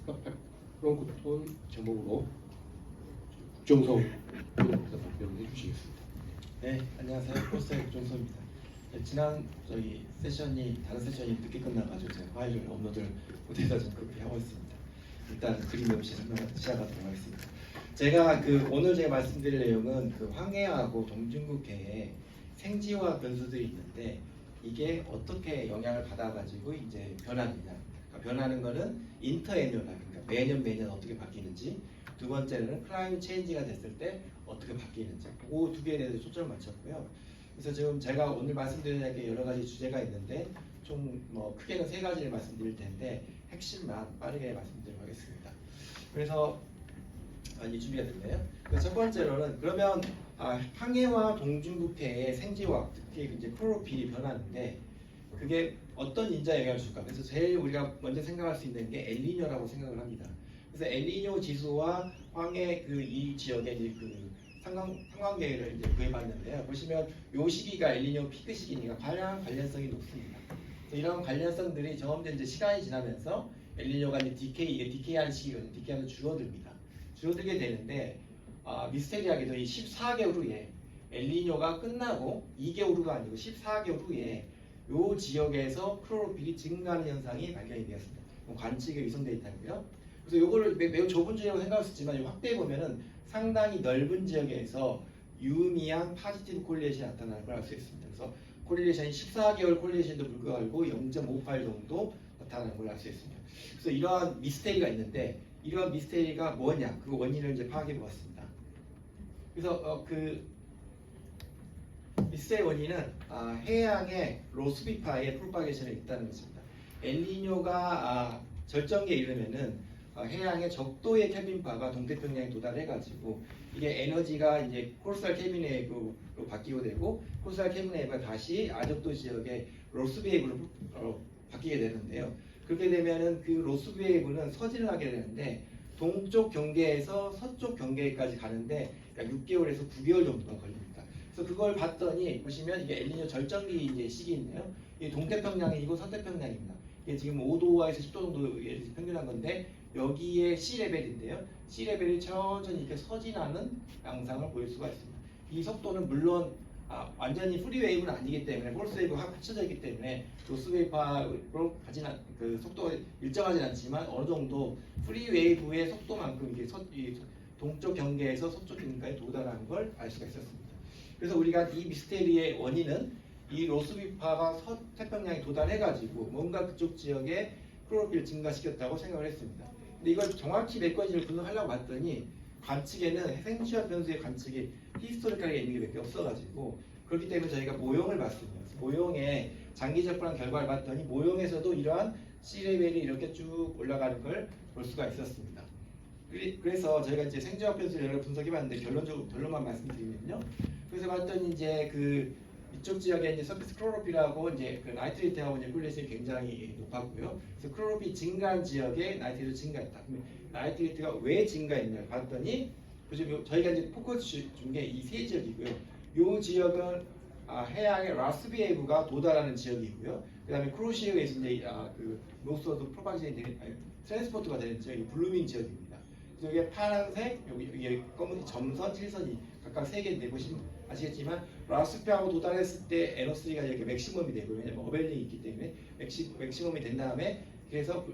프랑크톤 제목으로 국정성 부터 발표를 해주시겠습니다. 네, 안녕하세요. 포스터의 국정성입니다. 지난 저희 세션이 다른 세션이 늦게 끝나가지고 제가 파일을 업로드를 못해서 좀 그렇게 하고 있습니다. 일단 그림 없이 시작하도록 하겠습니다. 제가 오늘 제가 말씀드릴 내용은 황해하고 동중국해에 생지화 변수들이 있는데 이게 어떻게 영향을 받아가지고 이제 변하느냐. 그러니까 변하는 거는 인터애뉴얼, 그러니까 매년 어떻게 바뀌는지. 두 번째는 클라이밋 체인지가 됐을 때 어떻게 바뀌는지. 그 두 개에 대해서 초점을 맞췄고요. 그래서 지금 제가 오늘 말씀드릴 게 여러 가지 주제가 있는데 좀 크게는 세 가지를 말씀드릴 텐데 핵심만 빠르게 말씀드리도록 하겠습니다. 그래서 많이 준비가 됐네요. 첫 번째로는 그러면 황해와 동중국해의 생지화, 특히 이제 클로로필이 변하는데 그게 어떤 인자 영향을 줄까? 그래서 제일 우리가 먼저 생각할 수 있는 게 엘니뇨라고 생각을 합니다. 그래서 엘니뇨 지수와 황해 이 지역의 이제 상관계를 이제 구해봤는데요. 보시면 이 시기가 엘니뇨 피크 시기니까 관련성이 높습니다. 이런 관련성들이 점점 이제 시간이 지나면서 엘니뇨가 이제 디케이하는 시기거든요. 디케이하면 줄어듭니다. 줄어들게 되는데 미스테리하게도 이 14개월 후에 엘니뇨가 끝나고 2개월 후가 아니고 14개월 후에 이 지역에서 클로로필이 증가하는 현상이 발견이 되었습니다. 관측에 위성되어 있다고요. 그래서 이거를 매우 좁은 지역으로 생각할 수 있지만 확대해 보면은 상당히 넓은 지역에서 유의미한 파지티브 콜리레이션이 나타나는 걸 알 수 있습니다. 그래서 콜리레이션이 14개월 콜리레이션도 불구하고 0.58 정도 나타나는 걸 알 수 있습니다. 그래서 이러한 미스테리가 있는데 이러한 미스테리가 뭐냐? 그 원인을 이제 파악해 보았습니다. 그래서 미스테리 원인은 해양의 로스비파의 프로파게이션에 있다는 것입니다. 엘니뇨가 절정기에 이르면은 해양의 적도의 켈빈파가 동태평양에 도달해가지고 이게 에너지가 이제 코스탈 캐비네이브로 바뀌게 되고 코스탈 캐비네이브가 다시 아적도 지역의 로스베이브로 바뀌게 되는데요. 그렇게 되면은 그 로스베이브는 서진을 하게 되는데 동쪽 경계에서 서쪽 경계까지 가는데 6개월에서 9개월 정도가 걸립니다. 그래서 그걸 봤더니 보시면 이게 엘니뇨 절정기 이제 시기인데요. 이게 동태평양이고 서태평양입니다. 이게 지금 5도에서 10도 정도 평균한 건데 여기에 C레벨인데요. C레벨이 천천히 이렇게 서진하는 양상을 보일 수가 있습니다. 이 속도는 물론 완전히 프리웨이브는 아니기 때문에 폴스웨이브가 합쳐져 있기 때문에 로스웨이브로 가지는 속도가 일정하진 않지만 어느 정도 프리웨이브의 속도만큼 이게 동쪽 경계에서 서쪽 경계까지 도달하는 걸 알 수가 있었습니다. 그래서 우리가 이 미스테리의 원인은 이 로스비파가 서태평양에 도달해가지고 뭔가 그쪽 지역에 클로로필을 증가시켰다고 생각을 했습니다. 근데 이걸 정확히 몇 가지를 분석하려고 봤더니 관측에는 생지화 변수의 관측이 히스토리컬하게 있는 게 몇 개 없어가지고 그렇기 때문에 저희가 모형을 봤습니다. 모형에 장기적분한 결과를 봤더니 모형에서도 이러한 C레벨이 이렇게 쭉 올라가는 걸 볼 수가 있었습니다. 그래서 저희가 이제 생지화 변수를 여러 분석해봤는데 결론만 말씀드리면요. 그래서 봤더니 이제 이쪽 지역에 이제 서피스 클로로필하고 이제 나이트레이트하고 이제 콜레이션이 굉장히 높았고요. 그래서 클로로필 증가한 지역에 나이트레이트 증가했다. 그러면 나이트레이트가 왜 증가했냐 봤더니 저희가 이제 포커스 준 게 이 세 지역이고요. 이 지역은 해양의 라스비에이브가 도달하는 지역이고요. 그다음에 크로시어에서 이제 노스워드 프로파게이션이 되는 트랜스포트가 되는 지역이 블루밍 지역입니다. 그래서 여기 파란색, 여기 검은 점선, 칠선이 각각 3개인데 보시면 아시겠지만 라스피하고 도달했을 때 NO3가 이렇게 맥시멈이 되고 왜냐면 어벨링이 있기 때문에 맥시멈이 된 다음에 그래서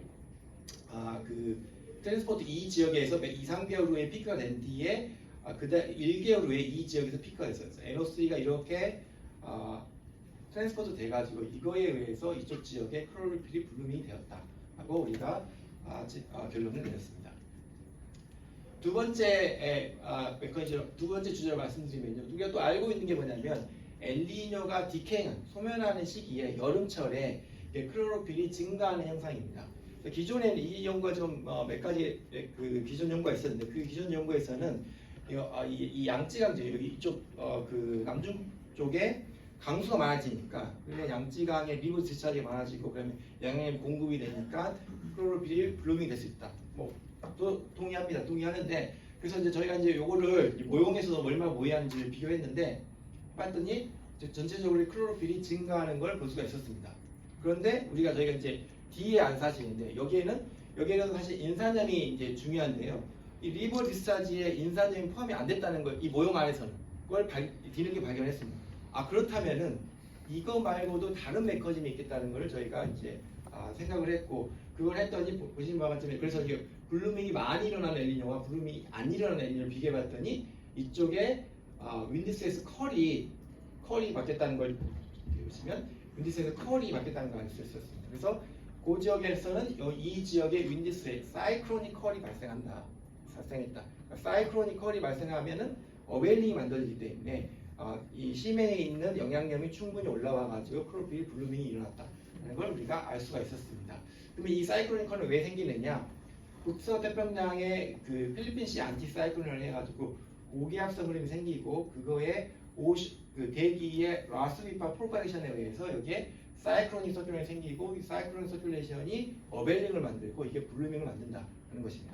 트랜스포트 이 지역에서 2, 3개월 후에 피크가 된 뒤에 그다음 1개월 후에 이 지역에서 피크가 됐어요. NO3가 이렇게 트랜스포트 돼가지고 이거에 의해서 이쪽 지역에 클로로필이 블루밍이 되었다라고 우리가 결론을 내렸습니다. 두 번째 주제로 말씀드리면요. 우리가 또 알고 있는 게 뭐냐면 엘니뇨가 디케잉, 소멸하는 시기에 여름철에 클로로필이 증가하는 현상입니다. 기존에는 이 연구가 좀 몇 가지 기존 연구가 있었는데 그 기존 연구에서는 이 양쯔강 여기 이쪽 남중 쪽에 강수가 많아지니까 그러면 양쯔강의 리브 디스차지가 많아지고 그러면 양양이 공급이 되니까 클로로필이 블루밍이 될 수 있다. 또 동의하는데 그래서 이제 저희가 이제 요거를 모형에서도 얼마나 모의하는지를 비교했는데 봤더니 전체적으로 클로로필이 증가하는 걸 볼 수가 있었습니다. 그런데 저희가 이제 뒤에 안 사진인데 여기에는 여기에는 사실 인산염이 이제 중요한데요. 이 리버 디스차지에 인산염이 포함이 안 됐다는 걸 이 모형 안에서는 그걸 뒤늦게 발견했습니다. 아 그렇다면은 이거 말고도 다른 메커니즘이 있겠다는 걸 저희가 이제 생각을 했고 그걸 했더니 보시는 바와 같이 그래서 이게 블루밍이 많이 일어나는 엘니뇨와 블루밍이 안 일어나는 엘니뇨를 비교해봤더니 이쪽에 윈디스에서 컬이 바뀌었다는 걸 보시면 윈디스에서 컬이 바뀌었다는 걸 알 수 있었습니다. 그래서 그 지역에서는 이 지역의 윈디스에 사이클로닉 컬이 발생했다. 사이클로닉 컬이 발생하면은 어웨일링이 만들어지기 때문에 이 심해에 있는 영양염이 충분히 올라와가지고 크로필 블루밍이 일어났다는 걸 우리가 알 수가 있었습니다. 그러면 이 사이클로닉 컬은 왜 생기느냐? 북서태평양에 그 필리핀시 안티사이클론을 해가지고 고기압성 흐름이 생기고 그거에 그 대기의 라스비파 프로파게이션에 의해서 여기에 사이클로닉 서큘레이션이 생기고 이 사이클로닉 서큘레이션이 어벨링을 만들고 이게 블루밍을 만든다는 것입니다.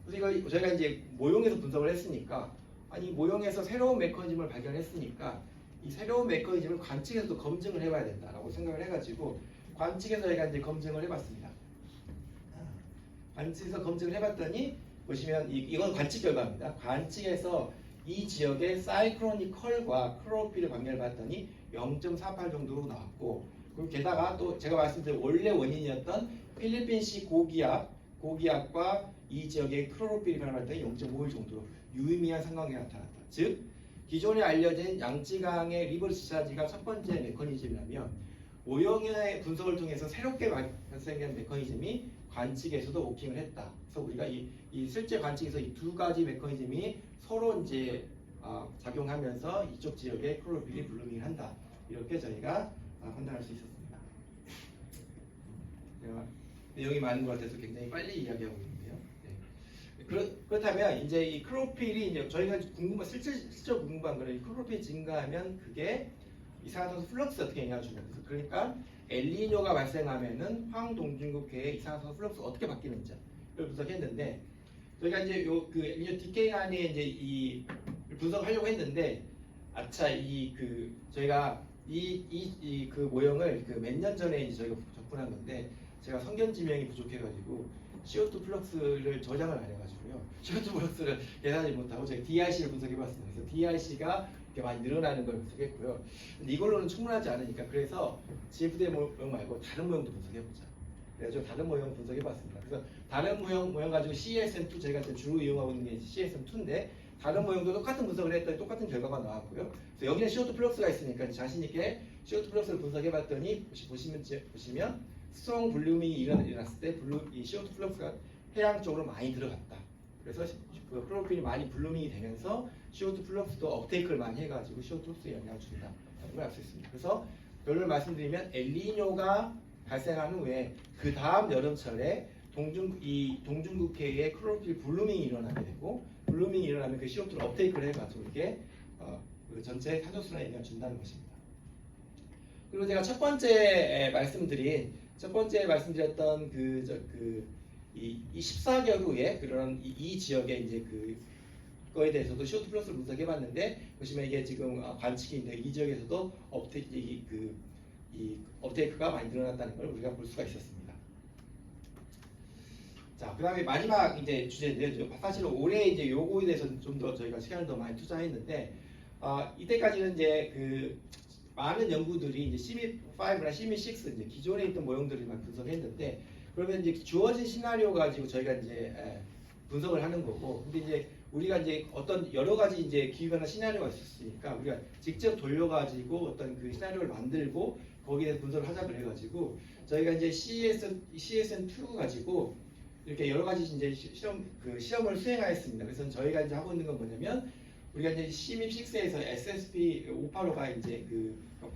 그래서 이거 저희가 이제 모형에서 분석을 했으니까 아니 모형에서 새로운 메커니즘을 발견했으니까 이 새로운 메커니즘을 관측에서도 검증을 해봐야 된다라고 생각을 해가지고 관측에서 저희가 이제 검증을 해봤습니다. 관측에서 검증을 해봤더니 보시면 이건 관측 결과입니다. 관측에서 이 지역의 사이클로닉 컬과 크로필의 관계를 봤더니 0.48 정도로 나왔고 그리고 게다가 또 제가 말씀드린 원래 원인이었던 필리핀시 고기압과 이 지역의 크로필이 변화했더니 0.51 정도로 유의미한 상관계가 나타났다. 즉 기존에 알려진 양쯔강의 리버 디스차지가 첫 번째 메커니즘이라면 모형의 분석을 통해서 새롭게 발생된 메커니즘이 관측에서도 워킹을 했다. 그래서 우리가 이 실제 관측에서 이 두 가지 메커니즘이 서로 이제 작용하면서 이쪽 지역의 크로필이 블루밍을 한다. 이렇게 저희가 판단할 수 있었습니다. 제가 내용이 많은 것 같아서 굉장히 빨리 이야기하고 있는데요. 네. 그렇다면 이제 이 크로필이 이제 저희가 실제 궁금한 거는 이 크로필이 증가하면 그게 이산화탄소 플럭스 어떻게 영향을 주는지 그러니까 엘니뇨가 발생하면은 황동중국해의 이산화탄소 플럭스 어떻게 바뀌는지를 분석했는데 저희가 이제 그 엘니뇨 디케이 안에 이제 이 분석하려고 했는데 저희가 그 모형을 그 몇 년 전에 이제 저희가 접근한 건데 제가 성견 지명이 부족해가지고 CO2 플럭스를 저장을 안 해가지고요. CO2 플럭스를 계산하지 못하고 저희 DRC를 분석해봤습니다. 그래서 DRC가 이렇게 많이 늘어나는 걸 분석했고요. 근데 이걸로는 충분하지 않으니까 그래서 GFD 모형 말고 다른 모형도 분석해보자. 그래서 다른 모형 분석해봤습니다. 그래서 다른 모형 가지고 CSM2 저희가 주로 이용하고 있는 게 CSM2인데 다른 모형도 똑같은 분석을 했더니 똑같은 결과가 나왔고요. 그래서 여기는 CO2 플럭스가 있으니까 자신 있게 CO2 플럭스를 분석해봤더니 보시면 스트롱 블루밍이 일어났을 때 이 CO2 플럭스가 해양 쪽으로 많이 들어갔다. 그래서 그 크로필이 많이 블루밍이 되면서 CO2 플럭스도 업테이크를 많이 해가지고 CO2 플럭스에 영향을 준다는 걸 알 수 있습니다. 그래서 결론을 말씀드리면 엘니뇨가 발생한 후에 그 다음 여름철에 동중국해에 크로필 블루밍이 일어나게 되고 블루밍이 일어나면 그 CO2를 업테이크를 해가지고 이게 그 전체 탄소순환에 영향을 준다는 것입니다. 그리고 제가 첫 번째 말씀드렸던 이 14개월 후에 그런 이 지역의 이제 그거에 대해서도 CO2 플러스를 분석해봤는데 보시면 이게 지금 관측인데 이 지역에서도 업테이크가 많이 늘어났다는 걸 우리가 볼 수가 있었습니다. 자, 그다음에 마지막 이제 주제인데요. 사실은 올해 이제 요거에 대해서 좀 더 저희가 시간을 더 많이 투자했는데 이때까지는 이제 많은 연구들이 이제 CME5나 CME6 이제 기존에 있던 모형들을 분석했는데 그러면 이제 주어진 시나리오 가지고 저희가 이제 분석을 하는 거고 근데 이제 우리가 이제 어떤 여러 가지 이제 기후변화 시나리오가 있었으니까 우리가 직접 돌려가지고 어떤 그 시나리오를 만들고 거기에 대해서 분석을 하자 그래가지고 저희가 이제 CSN2 가지고 이렇게 여러 가지 이제 시험을 수행하였습니다. 그래서 저희가 이제 하고 있는 건 뭐냐면 우리가 이제 CME6에서 SSP585가 이제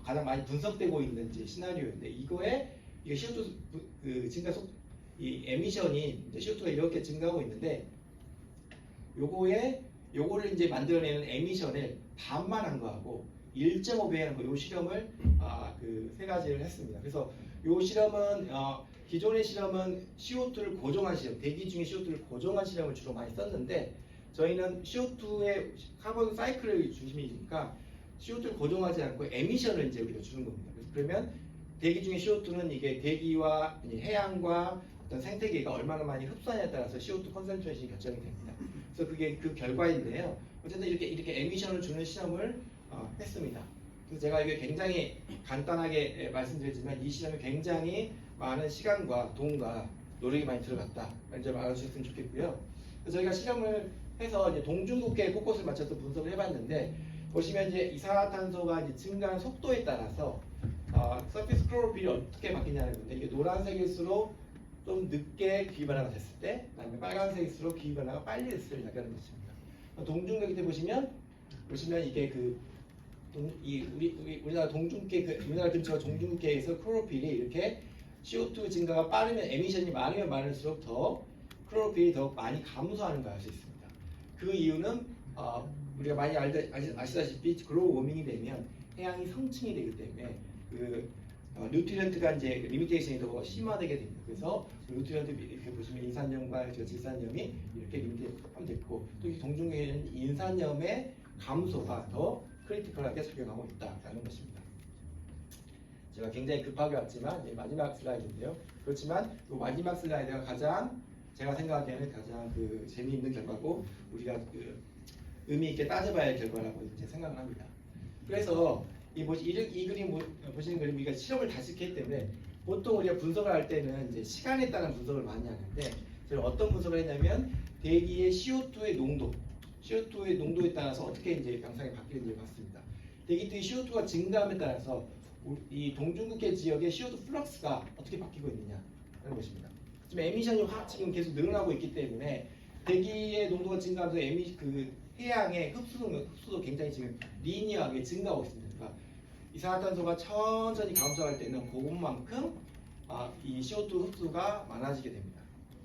가장 많이 분석되고 있는 이제 시나리오인데 이게 CO2 증가 이 에미션이 이제 CO2가 이렇게 증가하고 있는데 요거를 이제 만들어내는 에미션을 반만 한 거하고 1.5배 하는 거 요 실험을 세 가지를 했습니다. 그래서 요 실험은 기존의 실험은 CO2를 고정한 실험, 대기 중에 CO2를 고정한 실험을 주로 많이 썼는데 저희는 CO2의 카본 사이클을 중심이니까 CO2를 고정하지 않고 에미션을 이제 우리가 주는 겁니다. 그러면 대기 중에 CO2는 이게 대기와 해양과 어떤 생태계가 얼마나 많이 흡수하냐에 따라서 CO2 컨센트레이션이 결정이 됩니다. 그래서 그게 그 결과인데요. 어쨌든 이렇게 에미션을 주는 실험을 했습니다. 그래서 제가 이게 굉장히 간단하게 말씀드렸지만 이 실험에 굉장히 많은 시간과 돈과 노력이 많이 들어갔다. 이제 알아주셨으면 좋겠고요. 그래서 저희가 실험을 해서 이제 동중국해에 포커스를 맞춰서 분석을 해봤는데 보시면 이제 이산화탄소가 이제 증가하는 속도에 따라서 서피스 클로로필이 어떻게 바뀌냐는 건데 이게 노란색일수록 좀 늦게 기후 변화가 됐을 때, 그다음에 빨간색일수록 기후 변화가 빨리 됐을 때 나타나는 것입니다. 동중국해 보시면 이게 우리나라 동중국해 우리나라 근처 동중국해에서 클로로필이 이렇게 CO2 증가가 빠르면 에미션이 많으면 많을수록 더 클로로필이 더 많이 감소하는 걸 알 수 있습니다. 그 이유는 우리가 많이 아시다시피 글로벌 워밍이 되면 해양이 성층이 되기 때문에 뉴트리언트가 이제 리미테이션이 더 심화되게 됩니다. 그래서 뉴트리언트 이렇게 보시면 인산염과 질산염이 이렇게 리미테이션 됐고 또 동중국해에는 인산염의 감소가 더 크리티컬하게 작용하고 있다라는 것입니다. 제가 굉장히 급하게 왔지만 이제 마지막 슬라이드인데요. 그렇지만 이 마지막 슬라이드가 가장 제가 생각하기에는 가장 재미있는 결과고 우리가 의미 있게 따져봐야 할 결과라고 이제 생각을 합니다. 그래서 이 그림 보시는 그림 우리가 실험을 다시 했기 때문에 보통 우리가 분석을 할 때는 이제 시간에 따른 분석을 많이 하는데 저희가 어떤 분석을 했냐면 대기의 CO2의 농도에 따라서 어떻게 이제 양상이 바뀌는지 봤습니다. 대기의 CO2가 증가함에 따라서 이 동중국해 지역의 CO2 플럭스가 어떻게 바뀌고 있느냐는 것입니다. 지금 에미션이 지금 계속 늘어나고 있기 때문에 대기의 농도가 증가하면서 해양의 흡수도 굉장히 지금 리니어하게 증가하고 있습니다. 그러니까 이산화탄소가 천천히 감소할 때는 그것만큼 이 CO2 흡수가 많아지게 됩니다.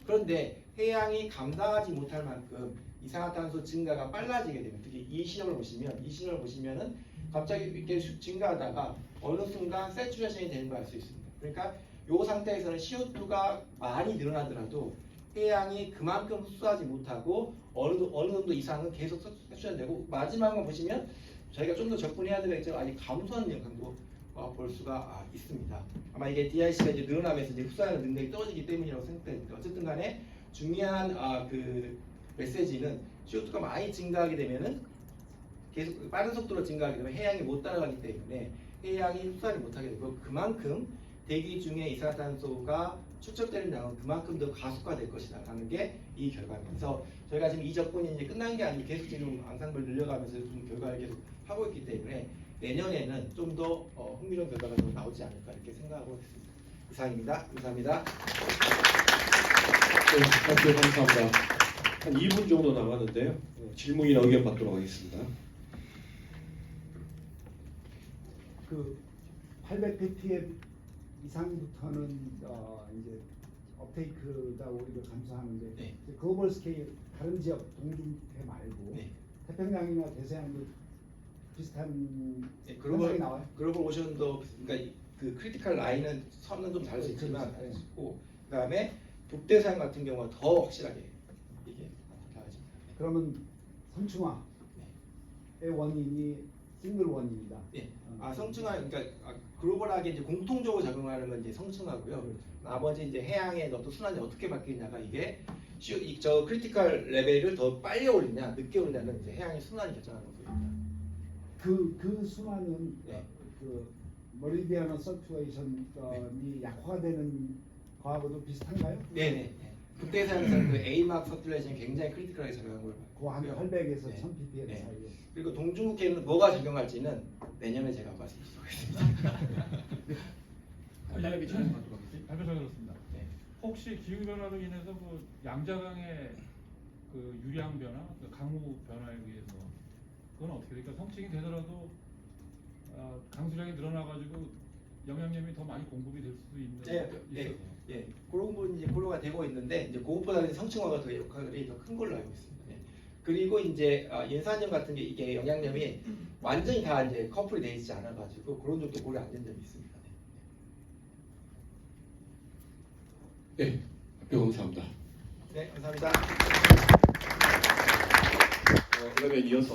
그런데 해양이 감당하지 못할 만큼 이산화탄소 증가가 빨라지게 되면 특히 이 시험을 보시면은 갑자기 이렇게 증가하다가 어느 순간 세츄레이션이 되는 걸 알 수 있습니다. 그러니까 이 상태에서는 CO2가 많이 늘어나더라도 해양이 그만큼 흡수하지 못하고 어느 정도 이상은 계속 흡수되고 마지막만 보시면 저희가 좀 더 접근해야 되겠지만 아직 감소하는 영향도 볼 수가 있습니다. 아마 이게 DIC가 이제 늘어나면서 이제 흡수하는 능력이 떨어지기 때문이라고 생각됩니다. 어쨌든 간에 중요한 메시지는 CO2가 많이 증가하게 되면은 계속 빠른 속도로 증가하게 되면 해양이 못 따라가기 때문에 해양이 흡수하지 못하게 되고 그만큼 대기 중에 이산화탄소가 축적되는 양은 그만큼 더 가속화될 것이다라는 게 이 결과입니다. 그래서 저희가 지금 이 접근이 이제 끝난 게 아니고 계속 지금 앙상블 늘려가면서 좀 결과를 계속 하고 있기 때문에 내년에는 좀 더 흥미로운 결과가 더 나오지 않을까 이렇게 생각하고 있습니다. 이상입니다. 감사합니다. 네, 답변 감사합니다. 한 2분 정도 남았는데요. 질문이나 의견 받도록 하겠습니다. 800ppm 이상부터는 이제 업테이크가 오히려 감소하는데 네. 글로벌 스케일 다른 지역 동중국해 말고 네. 태평양이나 태평양이나 대서양도 비슷한 네, 현상이 나와요. 글로벌 오션도 그러니까 그 크리티컬 라인은 선은 좀 다를 수 있지만 그렇죠. 있고 그다음에 북대서양 같은 경우가 더 확실하게 이게 달라집니다. 그러면 성층화의 원인이 싱글 원인이다. 네. 성층화 그러니까 글로벌하게 이제 공통적으로 작용하는 건 이제 성층화고요. 그렇죠. 나머지 이제 해양의 어떤 순환이 어떻게 바뀌냐가 이게 저 크리티컬 레벨을 더 빨리 올리냐 늦게 올리냐는 이제 해양의 순환이 결정하는 거입니다. 그 순환은 네. 그 머리디아너 서큘레이션이 약화되는 거하고도 비슷한가요? 네네. 북대서양에서는 그 A막 서큘레이션이 굉장히 크리티컬하게 작용하는 걸 그한 봤고요. 800에서 네. 1000 ppm 네. 사이에. 그리고 동중국해는 뭐가 적용할지는 내년에 제가 말씀드리도록 하겠습니다. 발표를 들었습니다. 네. 혹시 기후 변화로 인해서 그 양자강의 그 유량 변화, 그 강우 변화에 의해서 그건 어떻게 될까? 성층이 되더라도 강수량이 늘어나가지고 영양염이 더 많이 공급이 될 수도 있는. 네. 예, 그런 부분이 이제 고려가 되고 있는데 이제 그것보다는 성층화가 더 역할이 더 큰 걸로 알고 있습니다. 네. 그리고 이제 인산염 같은 게 이게 영양염이 완전히 다 이제 커플이 돼 있지 않아가지고 그런 점도 고려 안 된 점이 있습니다. 네, 답변 감사합니다. 네, 감사합니다. 그러면 이어서